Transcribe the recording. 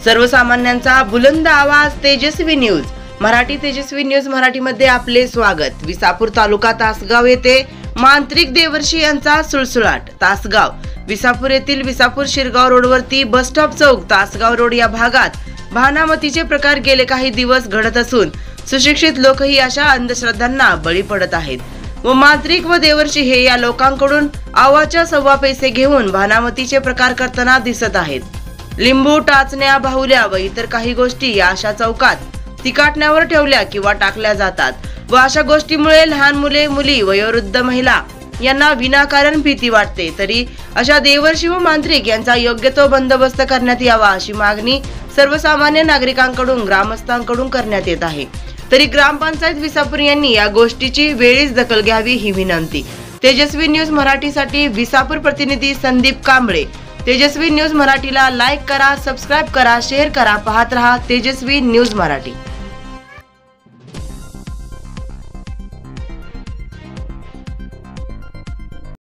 सर्वसामान्यांचा बुलंद आवाज तेजस्वी न्यूज मराठी. तेजस्वी न्यूज मराठीमध्ये आपले स्वागत. विसापूर तालुका तासगाव येथे मांत्रिक देवर्षी यांचा सुळसुळाट. तासगाव विसापूर येथील विसापूर शिरगाव रोडवरती बस स्टॉप चौक तासगाव रोड या भागात भानामतीचे प्रकार गेले काही दिवस घडत असून सुशिक्षित लोकही अशा अंधश्रद्धांना बळी पडत आहेत व मांत्रिक व देवर्षी हे या लोकांकडून आवाच्या सव्वा पैसे घेऊन भानामतीचे प्रकार करताना दिसत आहेत. लिंबू, टाचण्या, बाहुल्या व इतर काही गोष्टी या अशा चौकात तिकाटण्यावर ठेवल्या किंवा टाकल्या जातात व अशा गोष्टीमुळे लहान मुले, मुली, वयोवृद्ध महिला यांना विनाकारण भीती वाटते. तरी अशा देवर्षी व मांत्रिक यांचा योग्य तो बंदोबस्त करण्यात यावा अशी मागणी सर्वसामान्य नागरिकांकडून, ग्रामस्थांकडून करण्यात येत आहे. तरी ग्रामपंचायत विसापूर यांनी या गोष्टीची वेळीच दखल घ्यावी ही विनंती. तेजस्वी न्यूज मराठीसाठी विसापूर प्रतिनिधी संदीप कांबळे. तेजस्वी न्यूज मराठीला लाईक करा, सबस्क्राईब करा, शेअर करा. पाहत रहा तेजस्वी न्यूज मराठी.